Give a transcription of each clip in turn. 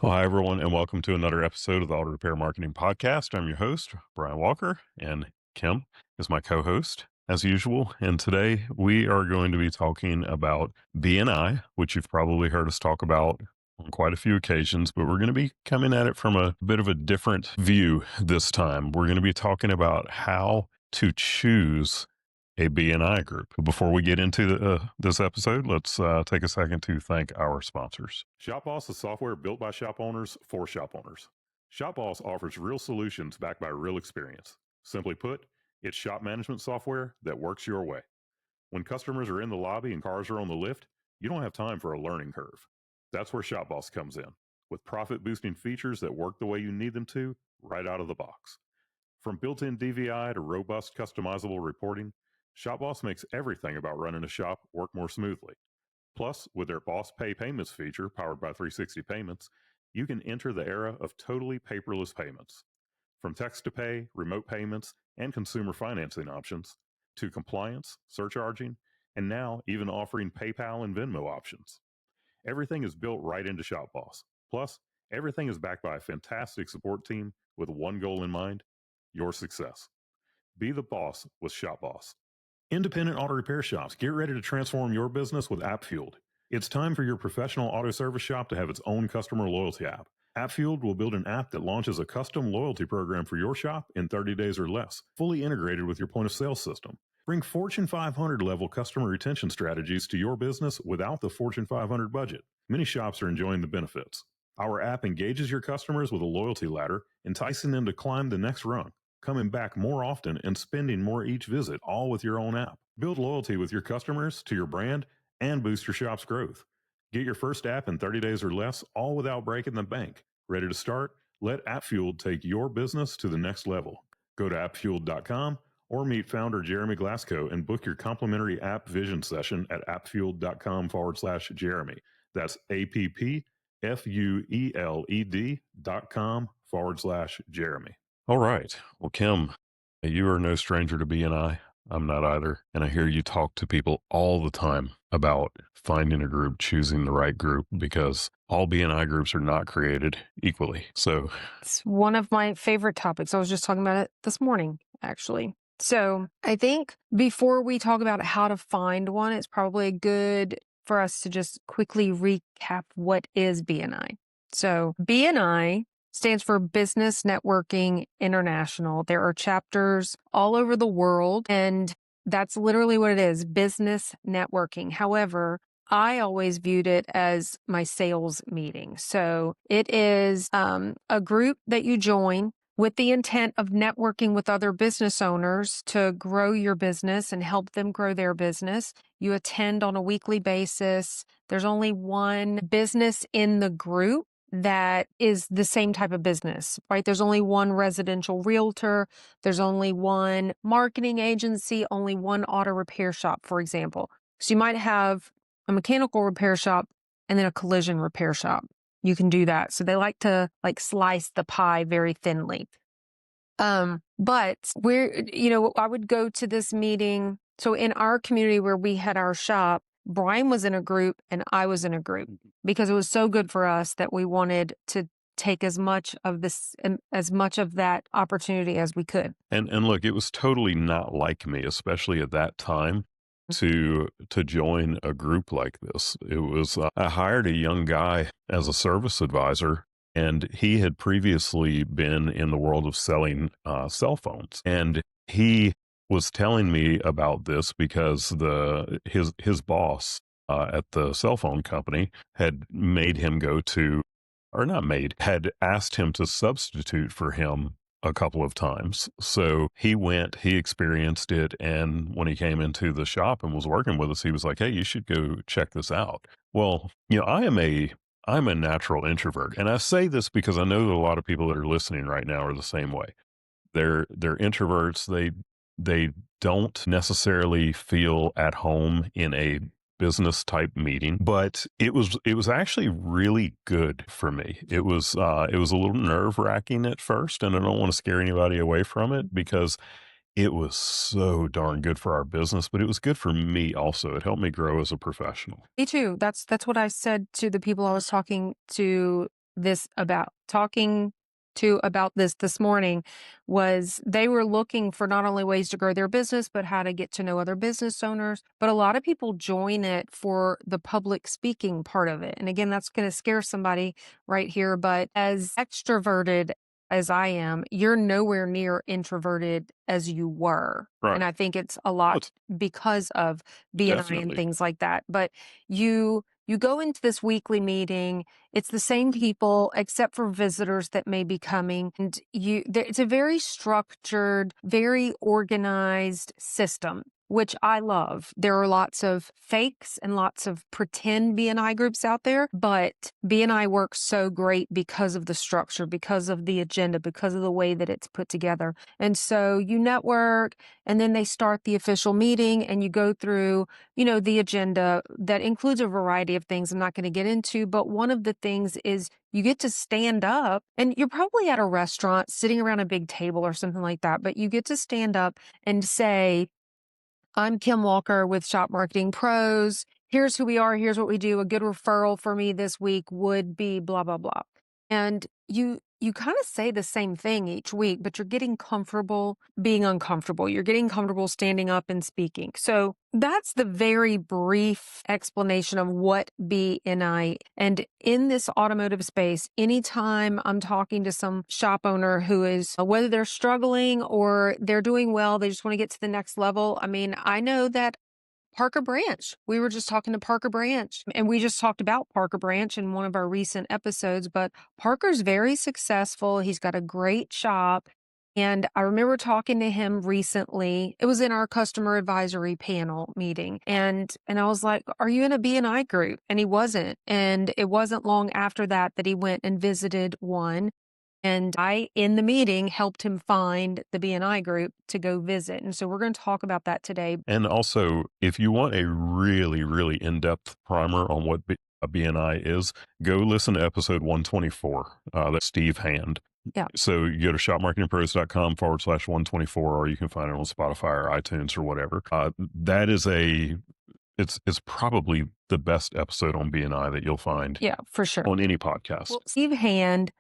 Well, hi, everyone, and welcome to another episode of the Auto Repair Marketing Podcast. I'm your host, Brian Walker, and Kim is my co host, as usual. And today we are going to be talking about BNI, which you've probably heard us talk about on quite a few occasions, but we're going to be coming at it from a bit of a different view this time. We're going to be talking about how to choose a BNI group. Before we get into this episode, let's take a second to thank our sponsors. ShopBoss is software built by shop owners for shop owners. ShopBoss offers real solutions backed by real experience. Simply put, it's shop management software that works your way. When customers are in the lobby and cars are on the lift, you don't have time for a learning curve. That's where ShopBoss comes in, with profit-boosting features that work the way you need them to right out of the box. From built-in DVI to robust customizable reporting, ShopBoss makes everything about running a shop work more smoothly. Plus, with their Boss Pay Payments feature powered by 360 Payments, you can enter the era of totally paperless payments. From text to pay, remote payments, and consumer financing options, to compliance, surcharging, and now even offering PayPal and Venmo options. Everything is built right into ShopBoss. Plus, everything is backed by a fantastic support team with one goal in mind: your success. Be the boss with ShopBoss. Independent auto repair shops, get ready to transform your business with AppFueled. It's time for your professional auto service shop to have its own customer loyalty app. AppFueled will build an app that launches a custom loyalty program for your shop in 30 days or less, fully integrated with your point of sale system. Bring Fortune 500 level customer retention strategies to your business without the Fortune 500 budget. Many shops are enjoying the benefits. Our app engages your customers with a loyalty ladder, enticing them to climb the next rung, coming back more often and spending more each visit, all with your own app. Build loyalty with your customers to your brand and boost your shop's growth. Get your first app in 30 days or less, all without breaking the bank. Ready to start? Let AppFueled take your business to the next level. Go to appfueled.com or meet founder Jeremy Glasgow and book your complimentary app vision session at appfueled.com/Jeremy. That's appfueled.com/Jeremy. All right. Well, Kim, you are no stranger to BNI. I'm not either. And I hear you talk to people all the time about finding a group, choosing the right group, because all BNI groups are not created equally. So It's one of my favorite topics. I was just talking about it this morning, actually. So I think before we talk about how to find one, it's probably good for us to just quickly recap what is BNI. So BNI stands for Business Networking International. There are chapters all over the world, and that's literally what it is, business networking. However, I always viewed it as my sales meeting. So it is a group that you join with the intent of networking with other business owners to grow your business and help them grow their business. You attend on a weekly basis. There's only one business in the group that is the same type of business, right? There's only one residential realtor. There's only one marketing agency, only one auto repair shop, for example. So you might have a mechanical repair shop and then a collision repair shop. You can do that. So they like to slice the pie very thinly. But I would go to this meeting. So in our community where we had our shop, Brian was in a group and I was in a group because it was so good for us that we wanted to take as much of that opportunity as we could. And look, it was totally not like me, especially at that time, to join a group like this. It was I hired a young guy as a service advisor, and he had previously been in the world of selling cell phones, and he was telling me about this because his boss at the cell phone company had made him go to, or not made, had asked him to substitute for him a couple of times. So he went, he experienced it. And when he came into the shop and was working with us, he was like, "Hey, you should go check this out." Well, I'm a natural introvert. And I say this because I know that a lot of people that are listening right now are the same way. They're introverts. They don't necessarily feel at home in a business type meeting, but it was actually really good for me. It was a little nerve wracking at first, and I don't want to scare anybody away from it because it was so darn good for our business, but it was good for me also. It helped me grow as a professional. Me too. That's what I said to the people I was talking to talking to about this morning was they were looking for not only ways to grow their business, but how to get to know other business owners. But a lot of people join it for the public speaking part of it. And again, that's going to scare somebody right here. But as extroverted as I am, you're nowhere near introverted as you were. Right. And I think it's a lot It's because of BNI and definitely. things like that. But you go into this weekly meeting, it's the same people except for visitors that may be coming. And it's a very structured, very organized system, which I love. There are lots of fakes and lots of pretend BNI groups out there, but BNI works so great because of the structure, because of the agenda, because of the way that it's put together. And so you network, and then they start the official meeting, and you go through, the agenda that includes a variety of things I'm not going to get into. But one of the things is you get to stand up, and you're probably at a restaurant sitting around a big table or something like that, but you get to stand up and say, I'm Kim Walker with Shop Marketing Pros. Here's who we are. Here's what we do. A good referral for me this week would be blah, blah, blah. And you kind of say the same thing each week, but you're getting comfortable being uncomfortable. You're getting comfortable standing up and speaking. So that's the very brief explanation of what BNI. And in this automotive space, anytime I'm talking to some shop owner who is, whether they're struggling or they're doing well, they just want to get to the next level. I mean, I know that Parker Branch. We were just talking to Parker Branch, and we just talked about Parker Branch in one of our recent episodes, but Parker's very successful. He's got a great shop. And I remember talking to him recently. It was in our customer advisory panel meeting. And I was like, "Are you in a BNI group?" And he wasn't. And it wasn't long after that he went and visited one. And I, in the meeting, helped him find the BNI group to go visit. And so we're going to talk about that today. And also, if you want a really, really in-depth primer on what a BNI is, go listen to episode 124. That's Steve Hand. Yeah. So you go to shopmarketingpros.com/124, or you can find it on Spotify or iTunes or whatever. That is it's probably the best episode on BNI that you'll find Yeah, for sure. on any podcast. Well, Steve Hand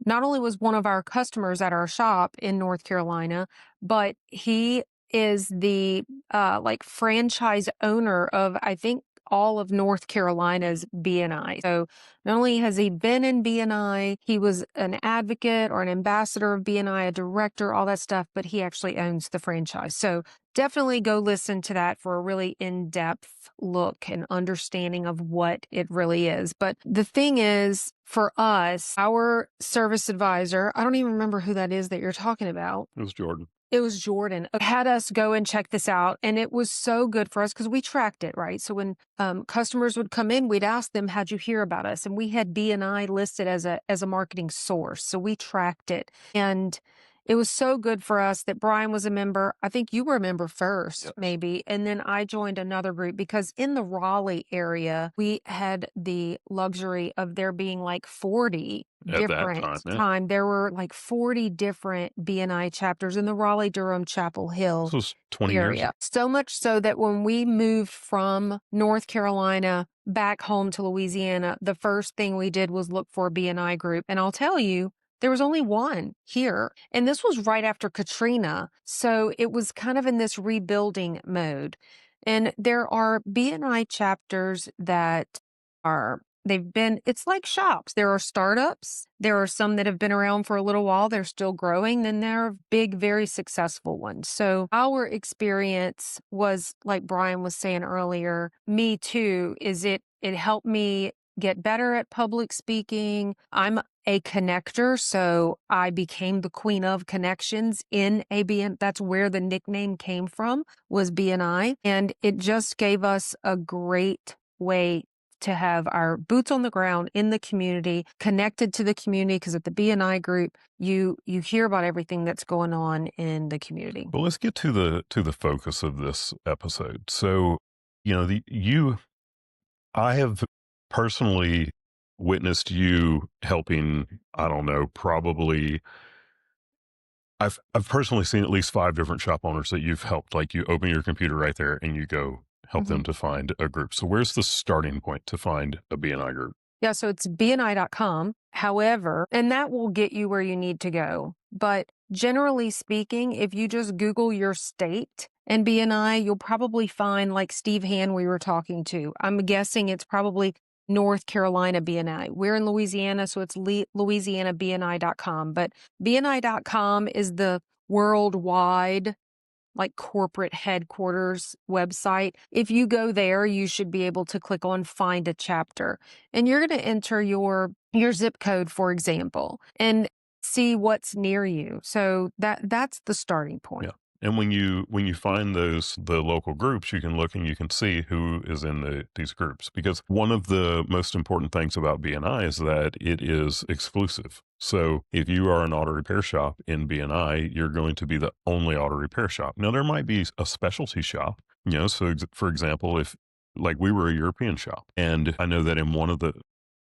not only was one of our customers at our shop in North Carolina, but he is the franchise owner of, I think, all of North Carolina's BNI. So not only has he been in BNI, he was an advocate or an ambassador of BNI, a director, all that stuff, but he actually owns the franchise. So definitely go listen to that for a really in-depth look and understanding of what it really is. But the thing is, for us, our service advisor, I don't even remember who that is that you're talking about. It was Jordan. It was Jordan, had us go and check this out. And it was so good for us because we tracked it, right? So when customers would come in, we'd ask them, how'd you hear about us? And we had BNI listed as a marketing source. So we tracked it. And it was so good for us that Brian was a member. I think you were a member first, Yep. maybe. And then I joined another group because in the Raleigh area, we had the luxury of there being like 40 At that different time, yeah. There were like 40 different BNI chapters in the Raleigh, Durham, Chapel Hill This was 20 years ago. area. So much so that when we moved from North Carolina back home to Louisiana, the first thing we did was look for a BNI group. And I'll tell you, there was only one here. And this was right after Katrina. So it was kind of in this rebuilding mode. And there are BNI chapters that it's like shops. There are startups. There are some that have been around for a little while. They're still growing. Then there are big, very successful ones. So our experience was, like Brian was saying earlier, me too, is it helped me get better at public speaking. I'm a connector, so I became the queen of connections in ABN. That's where the nickname came from, was BNI. And it just gave us a great way to have our boots on the ground in the community, connected to the community, because at the BNI group, you hear about everything that's going on in the community. Well, let's get to the focus of this episode. So, I have personally witnessed you helping, I don't know, probably I've personally seen at least 5 different shop owners that you've helped. Like, you open your computer right there and you go help them to find a group. So where's the starting point to find a BNI group? Yeah, so it's BNI.com. However, and that will get you where you need to go. But generally speaking, if you just Google your state and BNI, you'll probably find like Steve Han we were talking to. I'm guessing it's probably North Carolina BNI. We're in Louisiana, so it's LouisianaBNI.com. But BNI.com is the worldwide like corporate headquarters website. If you go there, you should be able to click on find a chapter and you're going to enter your zip code, for example, and see what's near you. So that's the starting Yeah. point. And when you find the local groups, you can look and you can see who is in these groups, because one of the most important things about BNI is that it is exclusive. So if you are an auto repair shop in BNI, you're going to be the only auto repair shop. Now there might be a specialty shop, so for example, if like we were a European shop, and I know that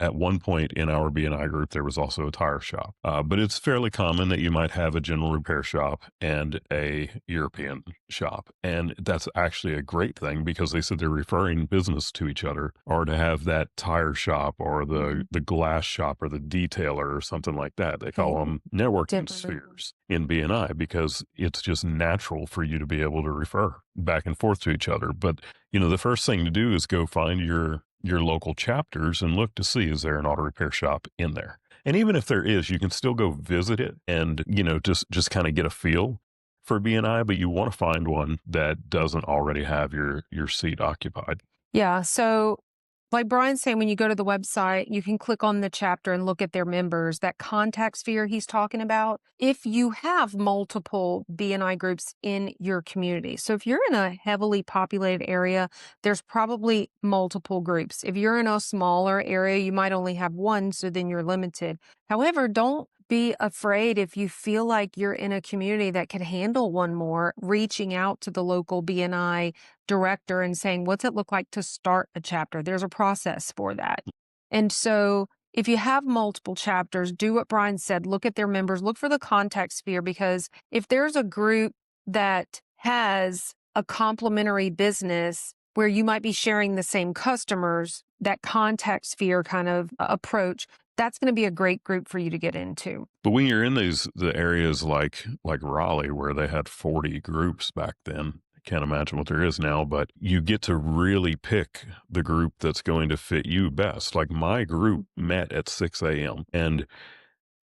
at one point in our BNI group, there was also a tire shop. But it's fairly common that you might have a general repair shop and a European shop. And that's actually a great thing, because they said they're referring business to each other, or to have that tire shop or Mhm. the glass shop or the detailer or something like that. They call Okay. them networking Different. spheres in BNI, because it's just natural for you to be able to refer back and forth to each other. But the first thing to do is go find your local chapters and look to see, is there an auto repair shop in there? And even if there is, you can still go visit it and, just kind of get a feel for BNI, but you want to find one that doesn't already have your seat occupied. Yeah. So, like Brian's saying, when you go to the website, you can click on the chapter and look at their members, that contact sphere he's talking about. If you have multiple BNI groups in your community, so if you're in a heavily populated area, there's probably multiple groups. If you're in a smaller area, you might only have one, so then you're limited. However, don't be afraid if you feel like you're in a community that could handle one more, reaching out to the local BNI director and saying, what's it look like to start a chapter? There's a process for that. And so if you have multiple chapters, do what Brian said, look at their members, look for the contact sphere, because if there's a group that has a complementary business where you might be sharing the same customers, that contact sphere kind of approach, that's going to be a great group for you to get into. But when you're in the areas like Raleigh, where they had 40 groups back then, I can't imagine what there is now, but you get to really pick the group that's going to fit you best. Like my group met at 6 a.m. and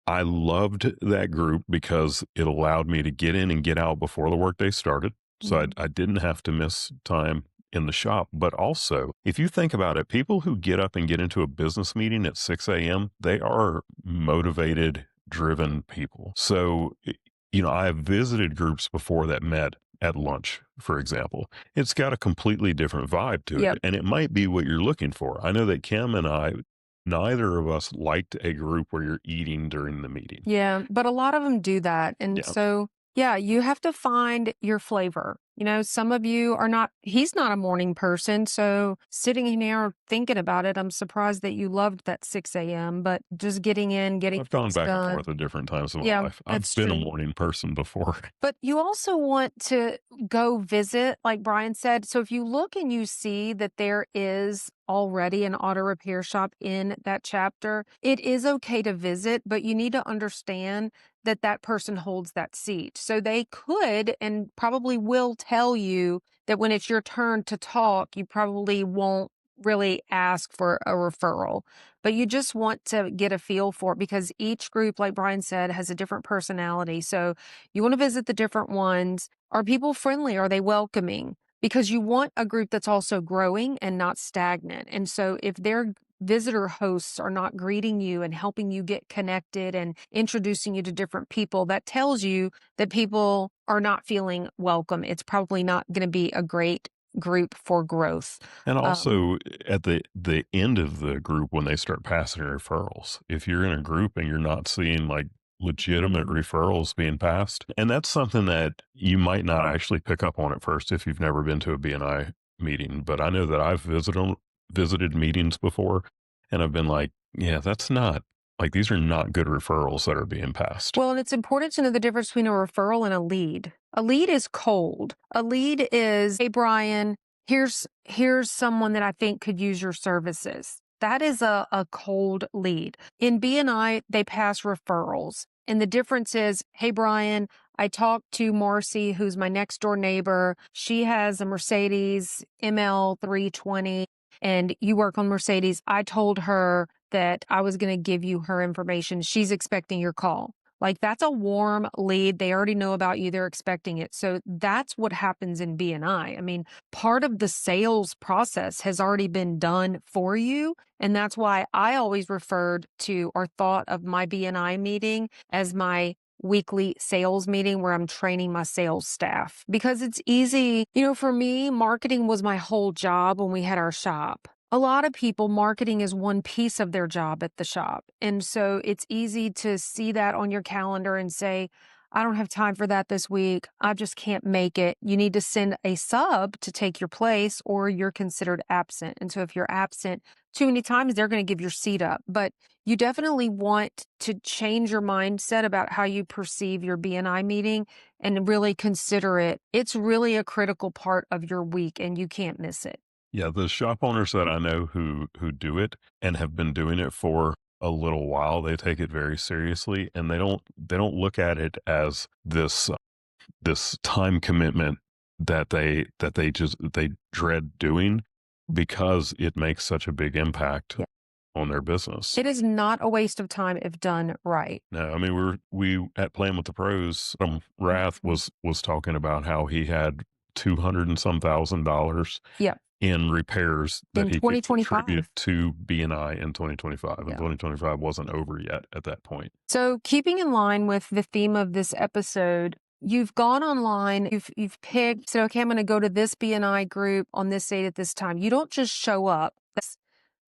I loved that group because it allowed me to get in and get out before the workday started. So Mhm. I didn't have to miss time in the shop. But also, if you think about it, people who get up and get into a business meeting at 6 a.m., they are motivated, driven people. So, I have visited groups before that met at lunch, for example. It's got a completely different vibe to it, Yep. and it might be what you're looking for. I know that Kim and I, neither of us liked a group where you're eating during the meeting. Yeah, but a lot of them do that, and Yeah. so, yeah, you have to find your flavor. Some of you are not he's not a morning person, so sitting in here thinking about it, I'm surprised that you loved that 6 a.m., but just getting in, getting I've gone things back and done. forth at different times in my Yeah, life. I've that's been a true. morning person before. But you also want to go visit, like Brian said. So if you look and you see that there is already an auto repair shop in that chapter, it is okay to visit, but you need to understand that that person holds that seat. So they could and probably will tell you that when it's your turn to talk, you probably won't really ask for a referral, but you just want to get a feel for it, because each group, like Brian said, has a different personality. So you want to visit the different ones. Are people friendly? Are they welcoming? Because you want a group that's also growing and not stagnant. And so if their visitor hosts are not greeting you and helping you get connected and introducing you to different people, that tells you that people are not feeling welcome. It's probably not going to be a great group for growth. And Um, also at the end of the group, when they start passing referrals, if you're in a group and you're not seeing like legitimate mhm. referrals being passed, and that's something that you might not actually pick up on at first if you've never been to a BNI meeting. But I know that I've visited meetings before, and I've been like, yeah, that's not like, these are not good referrals that are being passed. Well, and it's important to know the difference between a referral and a lead. A lead is cold. A lead is, hey Brian, here's someone that I think could use your services. That is a cold lead. In BNI, they pass referrals. And the difference is, hey, Brian, I talked to Marcy, who's my next door neighbor. She has a Mercedes ML 320 and you work on Mercedes. I told her that I was going to give you her information. She's expecting your call. Like that's a warm lead. They already know about you. They're expecting it. So that's what happens in BNI. I mean, part of the sales process has already been done for you. And that's why I always referred to or thought of my BNI meeting as my weekly sales meeting where I'm training my sales staff because it's easy. For me, marketing was my whole job when we had our shop. A lot of people, marketing is one piece of their job at the shop. And so it's easy to see that on your calendar and say, I don't have time for that this week. I just can't make it. You need to send a sub to take your place or you're considered absent. And so if you're absent too many times, they're going to give your seat up. But you definitely want to change your mindset about how you perceive your BNI meeting and really consider it. It's really a critical part of your week and you can't miss it. Yeah, the shop owners that I know who do it and have been doing it for a little while, they take it very seriously and they don't look at it as this time commitment that they dread doing because it makes such a big impact Yeah. on their business. It is not a waste of time if done right. No, I mean we at Playing with the Pros, Wrath was talking about how he had 200 and some $1,000 Yeah. in repairs that In he could contribute 2025. to BNI in 2025, and Yeah. 2025 wasn't over yet at that point. So, keeping in line with the theme of this episode, you've gone online, you've picked, said, okay, I'm going to go to this BNI group on this date at this time. You don't just show up.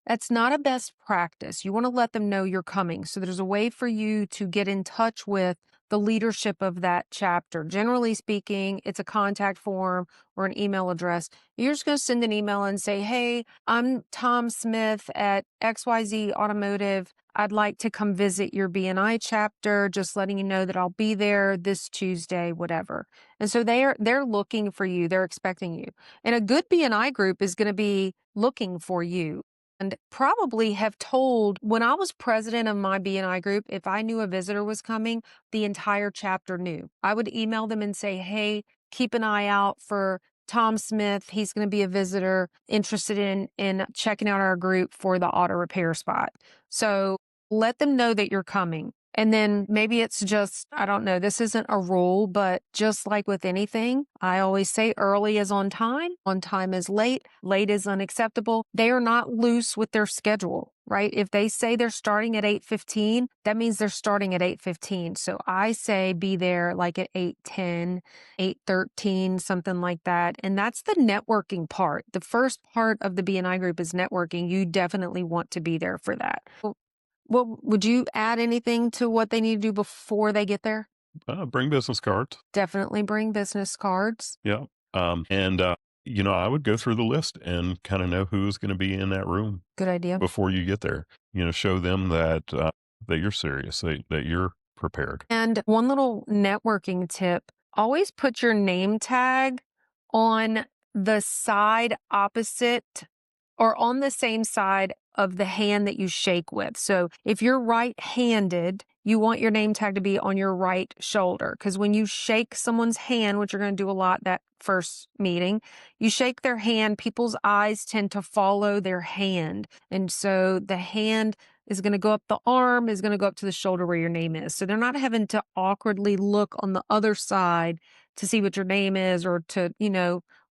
That's not a best practice. You want to let them know you're coming. So there's a way for you to get in touch with the leadership of that chapter. Generally speaking, it's a contact form or an email address. You're just going to send an email and say, hey, I'm Tom Smith at XYZ Automotive. I'd like to come visit your BNI chapter, just letting you know that I'll be there this Tuesday, whatever. And so they're looking for you. They're expecting you. And a good BNI group is going to be looking for you and probably have told when I was president of my BNI group, if I knew a visitor was coming, the entire chapter knew. I would email them and say, hey, keep an eye out for Tom Smith. He's going to be a visitor interested in checking out our group for the auto repair spot. So let them know that you're coming. And then maybe it's just, I don't know, this isn't a rule, but just like with anything, I always say early is on time is late is unacceptable. They are not loose with their schedule, right? If they say they're starting at 8:15, that means they're starting at 8:15. So I say be there like at 8:10, 8:13, something like that. And that's the networking part. The first part of the BNI group is networking. You definitely want to be there for that. Well, would you add anything to what they need to do before they get there? Bring business cards. Definitely bring business cards. Yeah. And I would go through the list and kind of know who's going to be in that room Good idea. before you get there. Show them that you're serious, that you're prepared. And one little networking tip, always put your name tag on the side opposite or on the same side of the hand that you shake with. So if you're right-handed, you want your name tag to be on your right shoulder because when you shake someone's hand, which you're going to do a lot that first meeting, you shake their hand, people's eyes tend to follow their hand. And so the hand is going to go up the arm, is going to go up to the shoulder where your name is. So they're not having to awkwardly look on the other side to see what your name is or to,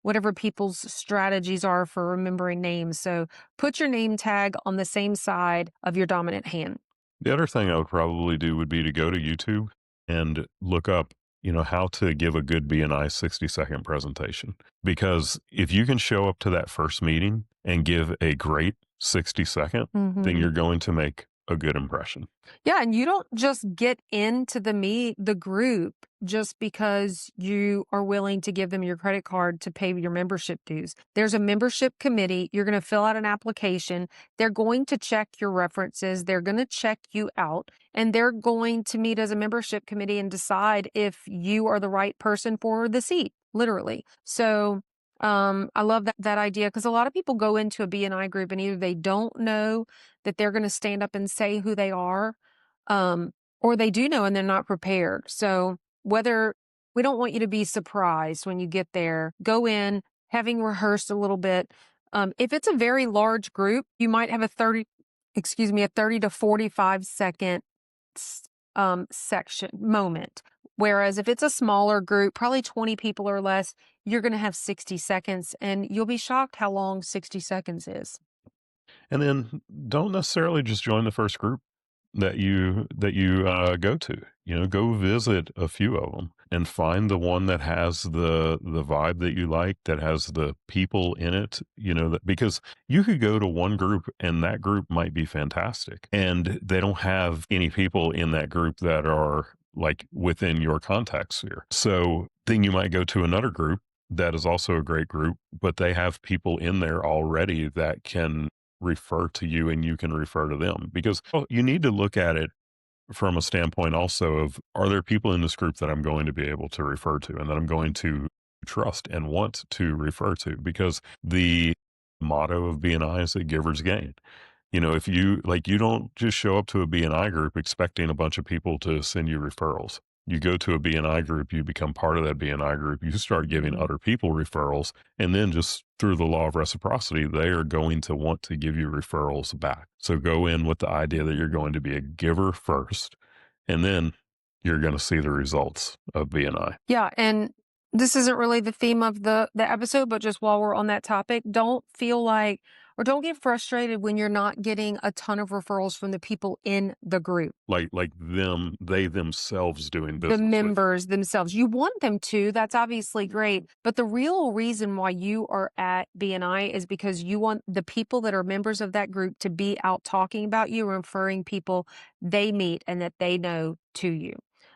whatever people's strategies are for remembering names. So put your name tag on the same side of your dominant hand. The other thing I would probably do would be to go to YouTube and look up, how to give a good BNI 60-second presentation. Because if you can show up to that first meeting and give a great 60-second, then you're going to make a good impression. Yeah, and you don't just get into the group just because you are willing to give them your credit card to pay your membership dues. There's a membership committee. You're going to fill out an application. They're going to check your references. They're going to check you out, and they're going to meet as a membership committee and decide if you are the right person for the seat, literally. So I love that idea because a lot of people go into a BNI group and either they don't know that they're going to stand up and say who they are, um, or they do know and they're not prepared. So whether we don't want you to be surprised when you get there, go in having rehearsed a little bit. If it's a very large group, you might have a 30 to 45-second section moment. Whereas if it's a smaller group, probably 20 people or less, you're going to have 60 seconds and you'll be shocked how long 60 seconds is. And then don't necessarily just join the first group that you go to. You know, go visit a few of them and find the one that has the vibe that you like, that has the people in it. You know, that because you could go to one group and that group might be fantastic, and they don't have any people in that group that are like within your contact sphere. So then you might go to another group that is also a great group, but they have people in there already that can refer to you and you can refer to them, because you need to look at it from a standpoint also of, are there people in this group that I'm going to be able to refer to and that I'm going to trust and want to refer to? Because the motto of BNI is that givers gain. You know, if you like, you don't just show up to a BNI group expecting a bunch of people to send you referrals. You go to a BNI group, you become part of that BNI group, you start giving Mhm. other people referrals, and then just through the law of reciprocity, they are going to want to give you referrals back. So go in with the idea that you're going to be a giver first, and then you're going to see the results of BNI. Yeah, and this isn't really the theme of the episode, but just while we're on that topic, don't feel like or don't get frustrated when you're not getting a ton of referrals from the people in the group. Like them, they themselves doing The business with you. members themselves. You want them to, that's obviously great. But the real reason why you are at BNI is because you want the people that are members of that group to be out talking about you, referring people they meet and that they know to you.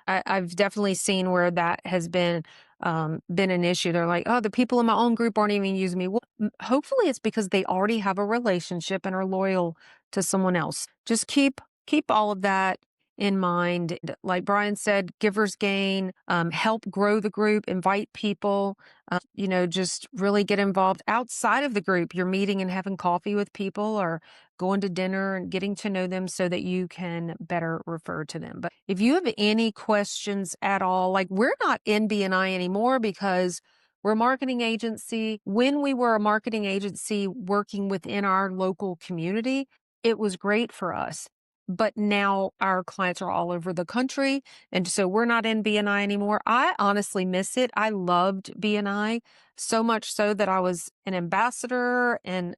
I've definitely seen where that has been an issue. They're like, oh, the people in my own group aren't even using me. Well, hopefully it's because they already have a relationship and are loyal to someone else. Just keep all of that in mind. Like Brian said, givers gain, help grow the group, invite people, just really get involved outside of the group. You're meeting and having coffee with people or going to dinner and getting to know them so that you can better refer to them. But if you have any questions at all, like we're not in BNI anymore because we're a marketing agency. When we were a marketing agency working within our local community, it was great for us. But now our clients are all over the country. And so we're not in BNI anymore. I honestly miss it. I loved BNI so much so that I was an ambassador and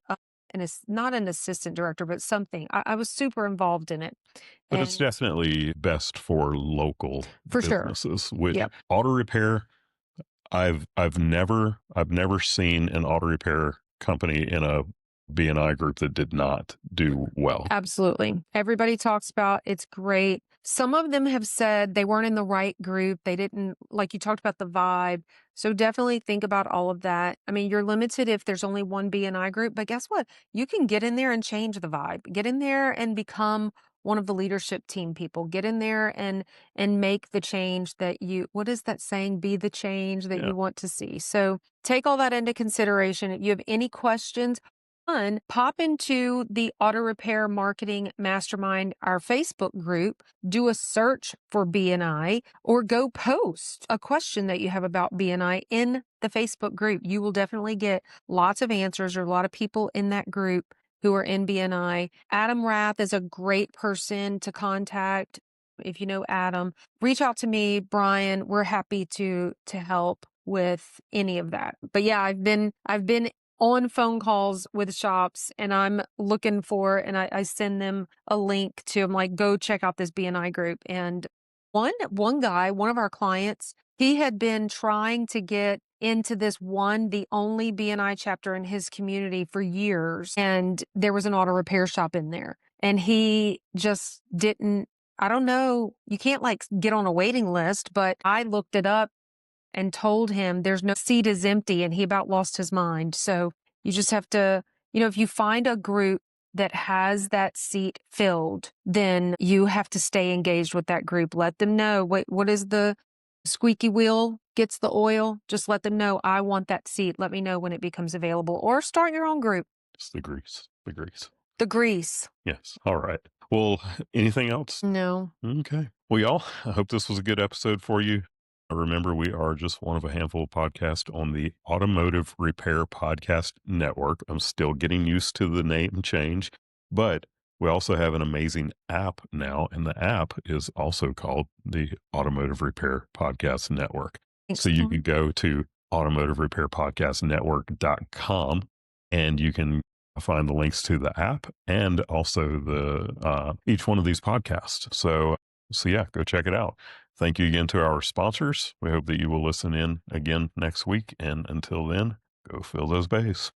it's not an assistant director, but something. I was super involved in it. But it's And definitely best for local for sure. businesses, which Yep. auto repair, I've never seen an auto repair company in a BNI group that did not do well. Absolutely. Everybody talks about it's great. Some of them have said they weren't in the right group. They didn't, like you talked about the vibe. So definitely think about all of that. I mean, you're limited if there's only one BNI group, but guess what? You can get in there and change the vibe. Get in there and become one of the leadership team people. Get in there and make the change that what is that saying? Be the change that Yeah. you want to see. So take all that into consideration. If you have any questions, pop into the Auto Repair Marketing Mastermind, our Facebook group, do a search for BNI, or go post a question that you have about BNI in the Facebook group. You will definitely get lots of answers. There are a lot of people in that group who are in BNI. Adam Rath is a great person to contact. If you know Adam, reach out to me, Brian. We're happy to help with any of that. But yeah, I've been on phone calls with shops and I'm looking for, and I send them a link to, I'm like, go check out this BNI group. And one guy, one of our clients, he had been trying to get into the only BNI chapter in his community for years. And there was an auto repair shop in there. And he just didn't, I don't know, you can't like get on a waiting list, but I looked it up and told him there's no seat is empty and he about lost his mind. So you just have to, if you find a group that has that seat filled, then you have to stay engaged with that group. Let them know what is the Squeaky wheel gets the oil. Just let them know, I want that seat. Let me know when it becomes available, or start your own group. It's the grease. The grease. The grease. Yes. All right. Well, anything else? No. Okay. Well, y'all, I hope this was a good episode for you. Remember, we are just one of a handful of podcasts on the Automotive Repair Podcast Network. I'm still getting used to the name change, but we also have an amazing app now, and the app is also called the Automotive Repair Podcast Network. So Thanks. you can go to automotiverepairpodcastnetwork.com and you can find the links to the app and also the each one of these podcasts. So yeah, go check it out. Thank you again to our sponsors. We hope that you will listen in again next week. And until then, go fill those bays.